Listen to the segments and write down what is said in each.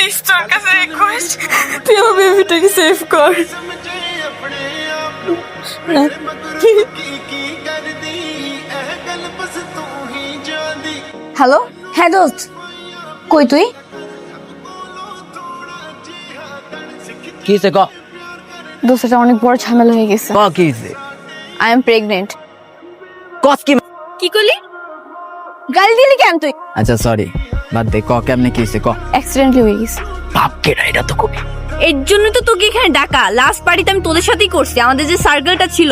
Please তোর কাছে request, তুই আমার বেবিটাকে সেভ কর। হ্যালো, হ্যাঁ দোস্ত, কই তুই? কি হইছে ক? দোস্ত, এটা অনেক বড় ঝামেলা হয়ে গেছে। ক কি হইছে? I am pregnant. কস কি? কি করলি? গালি দিলি কেন তুই? আচ্ছা সরি, বাদ দে। ক কেমনে কি হইছে ক? অ্যাক্সিডেন্টলি হয়ে গেছে। বাপ কেডা এটা তো কবি। এর জন্য তো তোকে এখানে ডাকা। লাস্ট পার্টিতে আমি তোদের সাথেই করছি। আমাদের যে সার্কেলটা ছিল,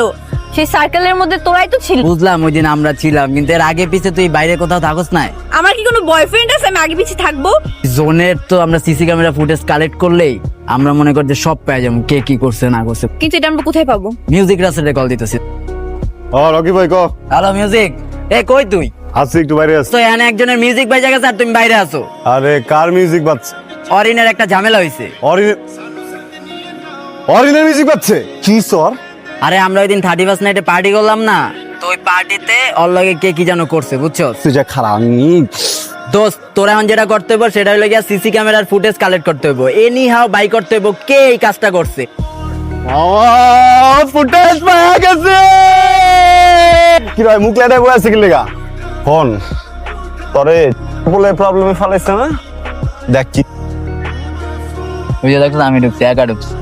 সেই সার্কেলের মধ্যে তোরাই তো ছিল। বুঝলাম ওই দিন আমরা ছিলাম, কিন্তু এর আগে পিছে তুই বাইরে কোথাও থাকস না। আমার কি কোনো বয়ফ্রেন্ড আছে আমি আগে পিছিয়ে থাকবো? জোনের তো আমরা সিসি ক্যামেরা ফুটেজ কালেক্ট করলেই আমরা মনে করি যে সব পেয়ে যাবো, কে কি করছে না করছে। কিন্তু এটা আমরা কোথায় পাবো? মিউজিক রাসেলে কল দিতেছি। রকি ভাই ক। হ্যালো মিউজিক, এ কই তুই? আছি একটু বাইরে আছি। তো এখানে একজনের মিউজিক বাজে গেছে আর তুমি বাইরে আছো। আরে কার মিউজিক বাজছে? অরিনের একটা ঝামেলা হইছে। অরিজিনাল মিউজিক বাজছে? কি সর? আরে আমরা ওই দিন 31st নাইটে পার্টি করলাম না, তো ওই পার্টিতে ওর লগে কে কি যেন করছে বুঝছো? তুই যা খারাপ। আমি দোস্ত তোরা এখন যেটা করতে হইব সেটা হলো গিয়া সিসি ক্যামেরার ফুটেজ কালেক্ট করতে হইব, এনি হাও বাই করতে হইব কে এই কাজটা করছে। ফুটেজ পাওয়া গেছে। কি ভাই মুখ লাটাই বয়ে আছে কি লেগা? ফোন তরে বলে প্রবলেমে ফালাইছে না? দেখ কি ওই যে দেখছো আমি ঢুকছি, একা ঢুকছি।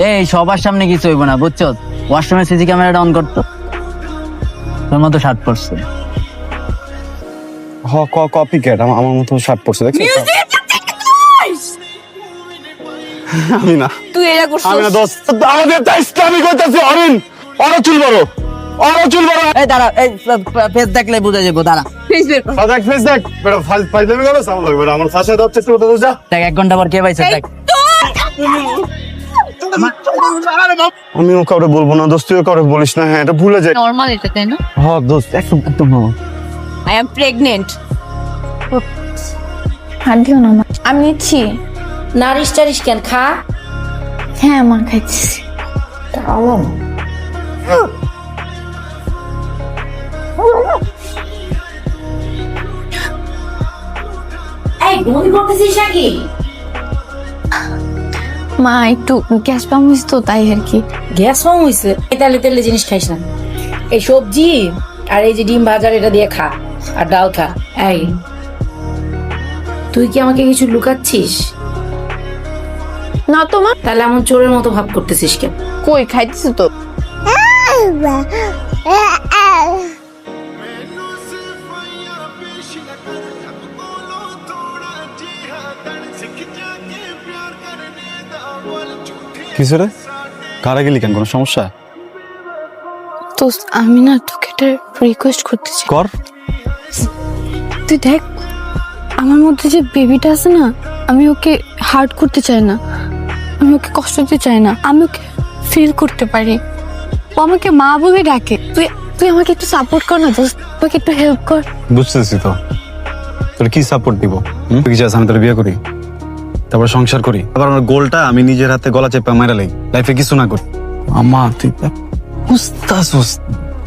এই সবার সামনে কিছু হইব না বুঝছো? ওয়াশরুমে সিসি ক্যামেরাটা অন করতো, তোর মতো শার্ট পরছে। কপি ক্যাট আমার মতো শার্ট পরছে দেখছিস? আমি না, তুই এটা করছিস? আমি না দোস্ত, আমাদের তো ইসলামিক হইতাছে। অরিন অর চুল বড়, অর চুল বড়। এই দাঁড়া, এই ফেস দেখলে বুঝা যাবো, দাঁড়া। ফেস বের কর। দেখ ফেস দেখ, বেটা ফাইজলামি করো সাউন্ড লাগবে না। আমার ফাঁসে দাও একটু ওটা যা। দেখ 1 ঘন্টা পর কে পাইছে দেখ। আমিও কাউরে বলবো না দোস্ত, তুইও কাউরে বলিস না। হ্যাঁ এটা ভুলে যাই। নরমাল এটা, তাই না? হ্যাঁ দোস্ত একদম একদম। I am pregnant. হাত দিও না মা, আমি নিচ্ছি। নারিশ টারিশ কেন? খা। হ্যাঁ মা, খাইছি। এই বমি করতেছিস নাকি? মা একটু গ্যাস পাম হয়েছে তো তাই আর কি। গ্যাস ফর্ম হয়েছে? তেলে তেলে জিনিস খাইস না। এই সবজি আর এই যে ডিম ভাজার এটা দিয়ে খা, আর ডাল খা। এই তুই কি আমাকে কিছু লুকাচ্ছিস? না তো মা। তাহলে এমন চোরের মতো ভাব করতেছিস কেন? কই খাইতেছি তো। কিছু রে কারা গেলি কেন? কোনো সমস্যা? তো আমি না তোকে একটা রিকোয়েস্ট করতেছি। কর। তুই দেখ আমার মধ্যে যে বেবিটা আছে না, আমি ওকে হার্ট করতে চাই না, আমি ওকে কষ্ট দিতে চাই না, আমি ওকে ফিল করতে পারি। ও আমাকে মা বলে ডাকে। তুই তুই আমাকে একটু সাপোর্ট কর না দোস্ত, আমাকে একটু হেল্প কর। বুঝতেছি তো, তোর কি সাপোর্ট দিব? তুই কি চাস আমি তোর বিয়ে করি, তারপর সংসার করি, আবার আমার গোলটা আমি নিজের হাতে গলা চেপে মাইরা লাই, লাইফে কিছু না করি? আমা তুই বুঝতাছিস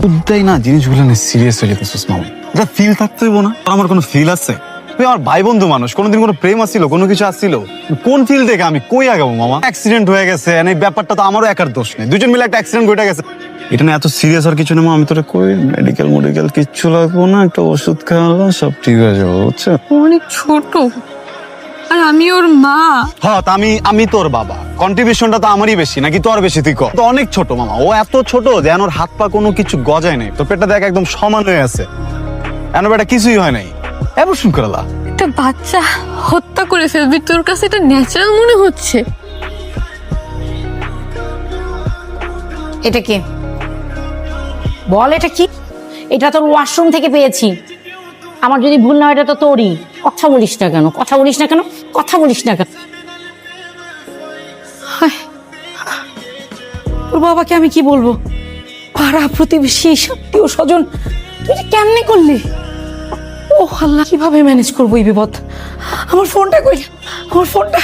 বুঝতেই না জিনিসগুলো নিয়ে সিরিয়াস হয়ে যেতেছিস মামা। এটা ফিল থাকতে হইব না? তোর আমার কোনো ফিল আছে? তুই আমার ভাই বন্ধু মানুষ, কোনোদিন কোনো প্রেম আসছিল, কোনো কিছু আসছিল? কোন ফিল থেকে আমি কই আগাবো মামা? অ্যাক্সিডেন্ট হয়ে গেছে, এই ব্যাপারটা তো আমারও একার দোষ নেই, দুজন মিলে একটা অ্যাক্সিডেন্ট ঘটে গেছে। এটা না এত সিরিয়াস আর কিছু না মা। আমি তোরে কই মেডিকেল কিচ্ছু লাগবো না, একটা ওষুধ খাওয়ালো সব ঠিক হয়ে যাবো, বুঝছো? অনেক ছোট আর আমি ওর মা। হ্যাঁ তা আমি তোর বাবা, কন্ট্রিবিউশনটা তো আমারই বেশি নাকি তোর বেশি? তুই তো অনেক ছোট মামা, ও এত ছোট যে ওর হাত পা কোনো কিছু গজায় নাই। তোর পেটটা দেখ একদম সমান হয়ে আছে, এন বেটা কিছুই হয় নাই। এবার শুন করালা একটা বাচ্চা হত্যা করে ফেলবি, তোর কাছে এটা ন্যাচারাল মনে হচ্ছে? এটা কি বল, এটা কি? এটা তোর ওয়াশরুম থেকে পেয়েছি। আমার যদি ভুল না হয় এটা তো তোরই। কথা বলিস না কেন? কথা বলিস না কেন? কথা বলিস না কেন? তোর বাবাকে আমি কি বলবো? পাড়া প্রতিবেশী আত্মীয় স্বজন, তুই এটা কেমনে করলি? ও আল্লাহ, কিভাবে ম্যানেজ করবো এই বিপদ? আমার ফোনটা কই? আমার ফোনটা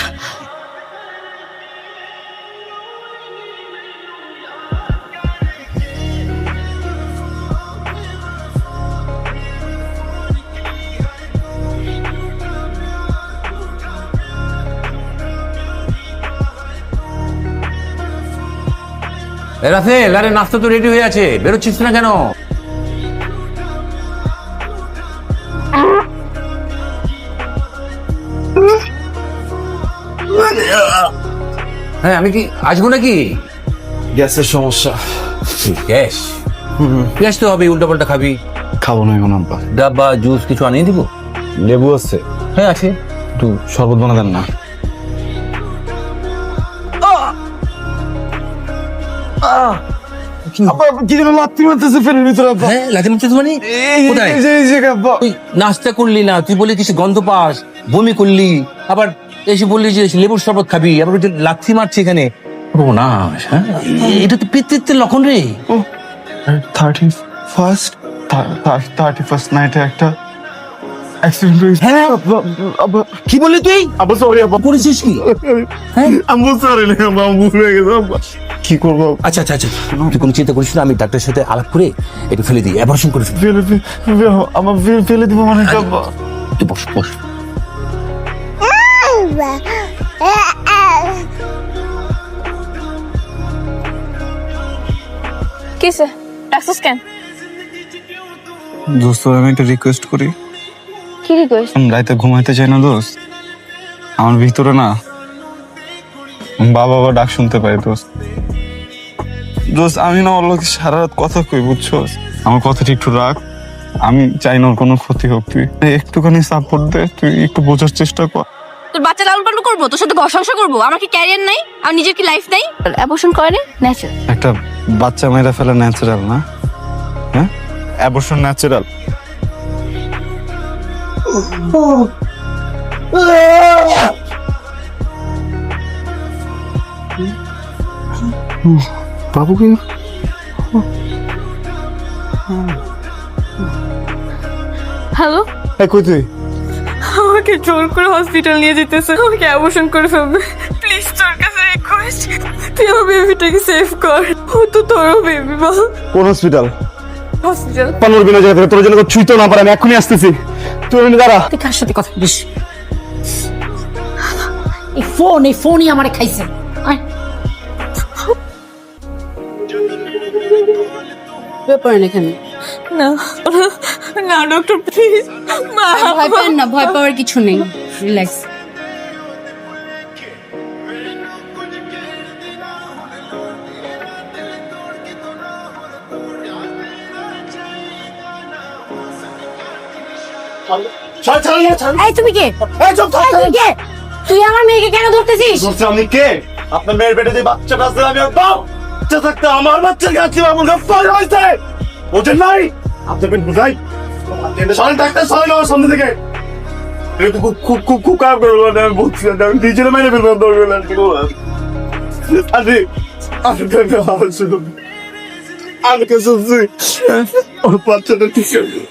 রাফেল, আরে নাস্তা তো রেডি হয়ে আছে, বেরোচ্ছিস না কেন? হ্যাঁ, আমি কি আসবো নাকি? গ্যাসের সমস্যা। গ্যাস? গ্যাস তো হবে, উল্টা পাল্টা খাবি। খাবো না এখন আব্বা। ডাব্বা জুস কিছু আনিয়ে দিব? লেবু আছে? হ্যাঁ আছে। একটু শরবত বানা দেন না। আব্বা কি যেন লাত্তি মারতেছে ফেলে ভিতরে আব্বা। হ্যাঁ, লাথি মারছিস মানে? কোথায়? এই যে আব্বা। তুই নাস্তা করলি না, তুই বলি কিছু গন্ধ পাস, বমি করলি, আবার এসে বললি যে লেবুর শরবত খাবি, আবার ওই যে লাথি মারছি এখানে। না, হ্যাঁ, এটা তো পিতৃত্বের লক্ষণ রে। 31st নাইটে একটা অ্যাক্সিডেন্ট হয়েছে। হ্যাঁ, আব্বা কি বললি তুই? আব্বা সরি আব্বা। করেছিস কি? হ্যাঁ, আম্মু সরি না আব্বা, ভুল হয়ে গেছে আব্বা। কি করবো? আচ্ছা আচ্ছা আচ্ছা, তুই কোনো চিন্তা করিস না, আমি ডাক্তারের সাথে আলাপ করে একটু ফেলে দিই, অ্যাবর্শন করে ফেলি। আমার ফেলে দিব মানে কি আব্বা? তুই বস বস। কিসে ডাকছিস কেন? দোস্ত আমি একটা রিকোয়েস্ট করি। কি রিকোয়েস্ট? আমি রাতে ঘুমাইতে চাই না দোস্ত। আমার ভিতরে না বাবা ডাক শুনতে পাই দোস্ত। দোস্ত আমি না ওর লোকে সারা রাত কথা কই, বুঝছো? আমার কথাটা একটু রাখ। আমি চাই না ওর কোনো ক্ষতি হোক। তুই একটুখানি সাপোর্ট দে, তুই একটু বোঝার চেষ্টা কর। তোর বাচ্চা লালন পালন করবো, তোর সাথে ঘর সংসার করবো? আমার কি ক্যারিয়ার নাই? আমার নিজের কি লাইফ নাই? অ্যাবর্শন করে ন্যাচারাল। একটা বাচ্চা মেয়েরা ফেলা ন্যাচারাল না? হ্যাঁ, অ্যাবর্শন ন্যাচারাল। বাবুকে হ্যালো, কই তুই? আমাকে জোর করে হসপিটাল নিয়ে যেতেছে, আমাকে অ্যাবর্শন করে ফেলবে। প্লিজ তোর কাছে রিকোয়েস্ট, তুই আমার বেবিটাকে সেভ কর। ও তো তোরও বেবি। বল কোন হসপিটাল? হসপিটাল। পানোর বিনা জায়গা থেকে তোর জন্য ছুঁইতে না পারে, আমি এখনই আসতেছি। তুই এমনি দাঁড়া। তুই কার সাথে কথা বলিস? এই ফোনই আমারে খাইছে। আয়। ব্যাপার এখানে না না ডক্টর প্লিজ, মা ভয় পাবেন না, ভয় পাওয়ার কিছু নেই, রিল্যাক্স। এই তুমি কে? তুই কে? তুই আমার মেয়েকে কেন ধরতেছিস? আমি কে? আপনার মেয়ের পেটে যে বাচ্চাটা আছে, আমি ওর বাপ। বাচ্চা থাকতে আমার বাচ্চার কাছে আমার গাফার হয়েছে। ওজন নাই আপনার পেট বুঝাই। সরেন ডাক্তার, সরেন আমার সামনে থেকে। এটা খুব খুব খুব খুব খারাপ করে বললাম, আমি বলছি না, আমি নিজের মেরে ফেললাম দরকার না। আমি কে শুনছি ওর বাচ্চাটা ঠিক আছে।